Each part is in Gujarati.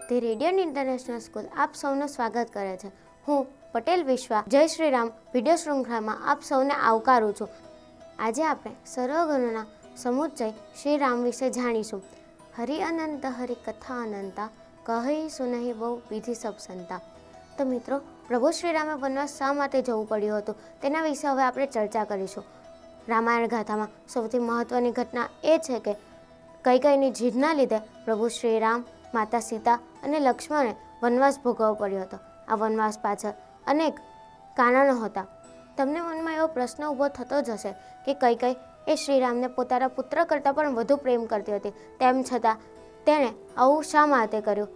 ધી રેડિયન્ટ ઇન્ટરનેશનલ સ્કૂલ આપ સૌનું સ્વાગત કરે છે. હું પટેલ વિશ્વા જય શ્રી રામ વિડીયો શૃંખલામાં આપ સૌને આવકારું છું. આજે આપણે સર્વગુણના સમુચ્ચય શ્રી રામ વિશે જાણીશું. હરિ અનંત હરિ કથા અનંતા કહી સુનહી બહુ વિધિ સબ સંતા. તો મિત્રો, પ્રભુ શ્રીરામે વનવાસ શા માટે જવું પડ્યું હતું તેના વિશે હવે આપણે ચર્ચા કરીશું. રામાયણ ગાથામાં સૌથી મહત્વની ઘટના એ છે કે કૈકેયીની જીદના લીધે પ્રભુ શ્રીરામ, માતા સીતા અને લક્ષ્મણે વનવાસ ભોગવવો પડ્યો હતો. આ વનવાસ પાછળ અનેક કારણો હતા. તમને મનમાં એવો પ્રશ્ન ઊભો થતો જ હશે કે કૈકેયી એ શ્રીરામને પોતાના પુત્ર કરતાં પણ વધુ પ્રેમ કરતી હતી, તેમ છતાં તેણે આવું શા માટે કર્યું?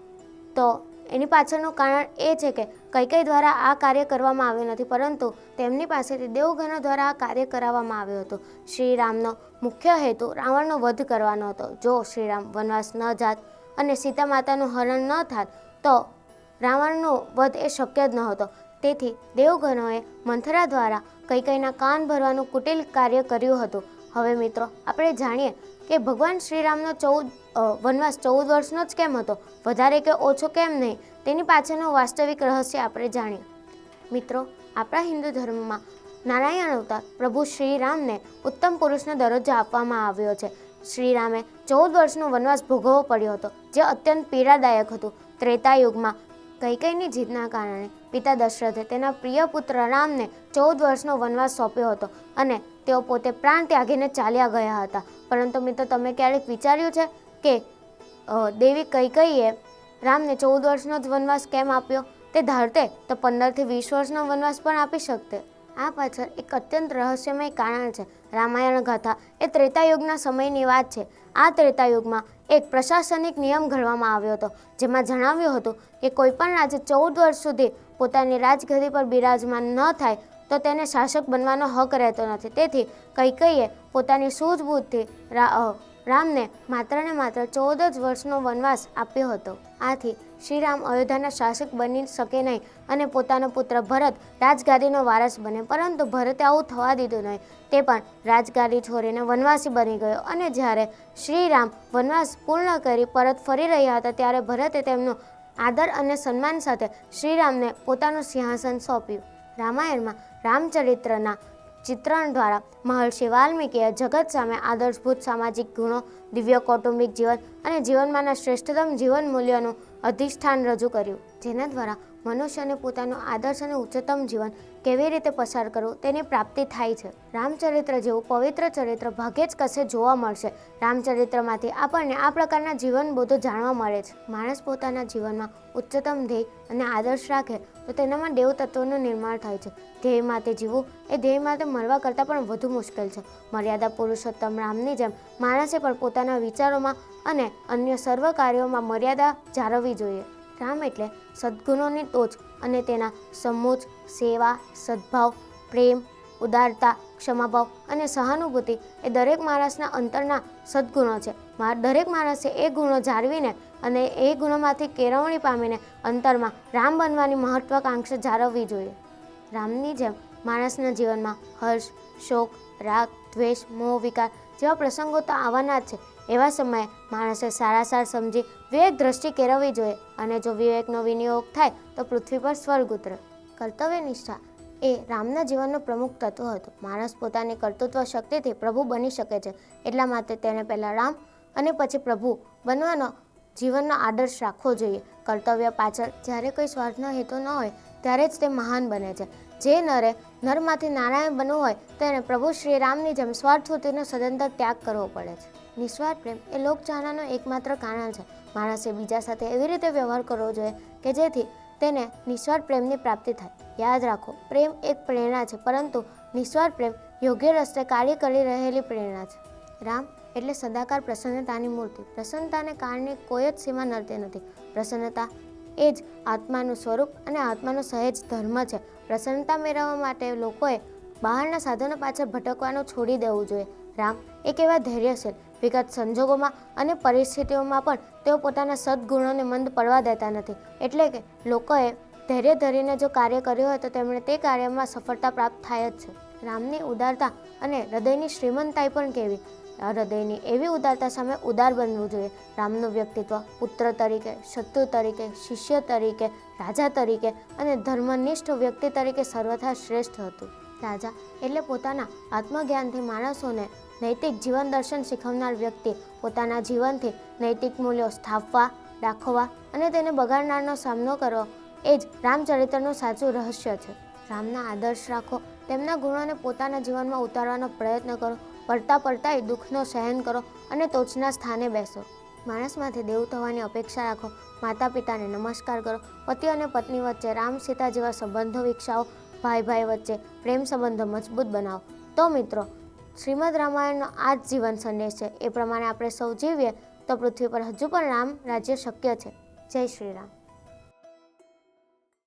તો એની પાછળનું કારણ એ છે કે કૈકેયી દ્વારા આ કાર્ય કરવામાં આવ્યું નથી, પરંતુ તેમની પાસેથી દેવગણો દ્વારા આ કાર્ય કરાવવામાં આવ્યું હતું. શ્રીરામનો મુખ્ય હેતુ રાવણનો વધ કરવાનો હતો. જો શ્રીરામ વનવાસ ન જાત અને સીતા માતાનું હરણ ન થાત તો રાવણનો વધ એ શક્ય જ નહોતો. તેથી દેવગણોએ મંથરા દ્વારા કૈકેયીના કાન ભરવાનું કુટિલ કાર્ય કર્યું હતું. હવે મિત્રો, આપણે જાણીએ કે ભગવાન શ્રીરામનો વનવાસ 14 વર્ષનો જ કેમ હતો, વધારે કે ઓછો કેમ નહીં, તેની પાછળનું વાસ્તવિક રહસ્ય આપણે જાણીએ. મિત્રો, આપણા હિન્દુ ધર્મમાં નારાયણ અવતાર પ્રભુ શ્રીરામને ઉત્તમ પુરુષનો દરજ્જો આપવામાં આવ્યો છે. શ્રીરામે 14 વર્ષનો વનવાસ ભોગવવો પડ્યો હતો, જે અત્યંત પીડાદાયક હતું. ત્રેતાયુગમાં કૈકેયીની જીદના કારણે પિતા દશરથે તેના પ્રિય પુત્ર રામને 14 વર્ષનો વનવાસ સોંપ્યો હતો અને તેઓ પોતે પ્રાણ ત્યાગીને ચાલ્યા ગયા હતા. પરંતુ મિત્રો, તમે ક્યારેક વિચાર્યું છે કે દેવી કૈકેયીએ રામને 14 વર્ષનો જ વનવાસ કેમ આપ્યો? તે ધારતે તો 15 થી 20 વર્ષનો વનવાસ પણ આપી શકતે. આ પાછળ એક અત્યંત રહસ્યમય કારણ છે. રામાયણ ગાથા એ ત્રેતાયુગના સમયની વાત છે. આ ત્રેતાયુગમાં એક પ્રશાસનિક નિયમ ઘડવામાં આવ્યો હતો, જેમાં જણાવ્યું હતું કે કોઈ પણ રાજા 14 વર્ષ સુધી પોતાની રાજગદ્દી પર બિરાજમાન ન થાય તો તેને શાસક બનવાનો હક રહેતો નથી. તેથી કૈકેયીએ પોતાની સૂઝબૂછથી રામને માત્ર ને માત્ર 14 જ વર્ષનો વનવાસ આપ્યો હતો. આથી શ્રીરામ અયોધ્યાના શાસક બની શકે નહીં અને પોતાનો પુત્ર ભરત રાજગાદીનો વારસ બને. પરંતુ ભરતે આવું થવા દીધું નહીં. તે પણ રાજગાદી છોડીને વનવાસી બની ગયો અને જ્યારે શ્રીરામ વનવાસ પૂર્ણ કરી પરત ફરી રહ્યા હતા ત્યારે ભરતે તેમનું આદર અને સન્માન સાથે શ્રીરામને પોતાનું સિંહાસન સોંપ્યું. રામાયણમાં રામચરિત્રના ચિત્રણ દ્વારા મહર્ષિ વાલ્મીકીએ જગત સામે આદર્શભૂત સામાજિક ગુણો, દિવ્ય કૌટુંબિક જીવન અને જીવનમાંના શ્રેષ્ઠતમ જીવન મૂલ્યોનું અધિષ્ઠાન રજૂ કર્યું, જેના દ્વારા મનુષ્યને પોતાનું આદર્શ અને ઉચ્ચતમ જીવન કેવી રીતે પસાર કરવું તેની પ્રાપ્તિ થાય છે. રામચરિત્ર જેવું પવિત્ર ચરિત્ર ભાગ્યે જ કશે જોવા મળશે. રામચરિત્રમાંથી આપણને આ પ્રકારના જીવનબોધો જાણવા મળે છે. માણસ પોતાના જીવનમાં ઉચ્ચતમ ધ્યેય અને આદર્શ રાખે તો તેનામાં દેવ તત્વનું નિર્માણ થાય છે. ધ્યેય માટે જીવવું એ ધ્યેય માટે મરવા કરતાં પણ વધુ મુશ્કેલ છે. મર્યાદા પુરુષોત્તમ રામની જેમ માણસે પણ પોતાના વિચારોમાં અને અન્ય સર્વ કાર્યોમાં મર્યાદા જાળવવી જોઈએ. રામ એટલે સદ્ગુણોની ટોચ અને તેના સમૂચ, સેવા, સદ્ભાવ, પ્રેમ, ઉદારતા, ક્ષમાભાવ અને સહાનુભૂતિ એ દરેક માણસના અંતરના સદ્ગુણો છે. દરેક માણસે એ ગુણો જાળવીને અને એ ગુણોમાંથી કેળવણી પામીને અંતરમાં રામ બનવાની મહત્વાકાંક્ષા જાળવવી જોઈએ. રામની જેમ માણસના જીવનમાં હર્ષ, શોક, રાગ, દ્વેષ, મોહ, વિકાર જેવા પ્રસંગો તો આવવાના જ છે. એવા સમયે માણસે સારાસાર સમજી વિવેક દ્રષ્ટિ કેળવવી જોઈએ અને જો વિવેકનો વિનિયોગ થાય તો પૃથ્વી પર સ્વર્ગ ઉતરે. કર્તવ્યનિષ્ઠા એ રામના જીવનનું પ્રમુખ તત્વ હતું. માણસ પોતાની કર્તૃત્વ શક્તિથી પ્રભુ બની શકે છે. એટલા માટે તેને પહેલાં રામ અને પછી પ્રભુ બનવાનો જીવનનો આદર્શ રાખવો જોઈએ. કર્તવ્ય પાછળ જ્યારે કોઈ સ્વાર્થનો હેતુ ન હોય ત્યારે જ તે મહાન બને છે. જે નરે નરમાંથી નારાયણ બનવું હોય તેને પ્રભુ શ્રી રામની જેમ સ્વાર્થ વૃત્તિનો સદંતર ત્યાગ કરવો પડે છે. નિસ્વાર્થ પ્રેમ એ લોકચાહનાનું એકમાત્ર કારણ છે. માણસે બીજા સાથે એવી રીતે વ્યવહાર કરવો જોઈએ કે જેથી તેને નિસ્વાર્થ પ્રેમની પ્રાપ્તિ થાય. યાદ રાખો, પ્રેમ એક પ્રેરણા છે, પરંતુ નિસ્વાર્થ પ્રેમ યોગ્ય રસ્તે કાર્ય કરી રહેલી પ્રેરણા છે. રામ એટલે સદાકાળ પ્રસન્નતાની મૂર્તિ. પ્રસન્નતાને કારણે કોઈ જ સીમા નડતી નથી. પ્રસન્નતા એ જ આત્માનું સ્વરૂપ અને આત્માનો સહેજ ધર્મ છે. પ્રસન્નતા મેળવવા માટે લોકોએ બહારના સાધનો પાછળ ભટકવાનું છોડી દેવું જોઈએ. રામ એક એવા ધૈર્યશીલ, વિગત સંજોગોમાં અને પરિસ્થિતિઓમાં પણ તેઓ પોતાના સદ્ગુણોને મંદ પડવા દેતા નથી. એટલે કે લોકોએ ધૈર્ય ધરીને જો કાર્ય કર્યું હોય તો તેમણે તે કાર્યમાં સફળતા પ્રાપ્ત થાય જ છે. રામની ઉદારતા અને હૃદયની શ્રીમંતાઈ પણ કેવી. હૃદયની એવી ઉદારતા સામે ઉદાર બનવું જોઈએ. રામનું વ્યક્તિત્વ પુત્ર તરીકે, શત્રુ તરીકે, શિષ્ય તરીકે, રાજા તરીકે અને ધર્મનિષ્ઠ વ્યક્તિ તરીકે સર્વથા શ્રેષ્ઠ હતું. રાજા એટલે પોતાના આત્મજ્ઞાનથી માણસોને નૈતિક જીવન દર્શન શીખવનાર વ્યક્તિ. પોતાના જીવનથી નૈતિક મૂલ્યો સ્થાપવા, રાખવા અને તેને બગાડનારનો સામનો કરવો એ જ રામચરિત્રનું સાચું રહસ્ય છે. રામના આદર્શ રાખો, તેમના ગુણોને પોતાના જીવનમાં ઉતારવાનો પ્રયત્ન કરો. પડતા દુઃખનો સહન કરો અને ટોચના સ્થાને બેસો. માણસમાંથી દેવ થવાની અપેક્ષા રાખો. માતા પિતાને નમસ્કાર કરો. પતિ અને પત્ની વચ્ચે રામ સીતા જેવા સંબંધો વિકસાવો. ભાઈ વચ્ચે પ્રેમ સંબંધો મજબૂત બનાવો. તો મિત્રો, શ્રીમદ રામાયણનો આ જ જીવન સંદેશ છે. એ પ્રમાણે આપણે સૌ જીવીએ તો પૃથ્વી પર હજુ પણ રામ રાજ્ય શક્ય છે. જય શ્રી રામ.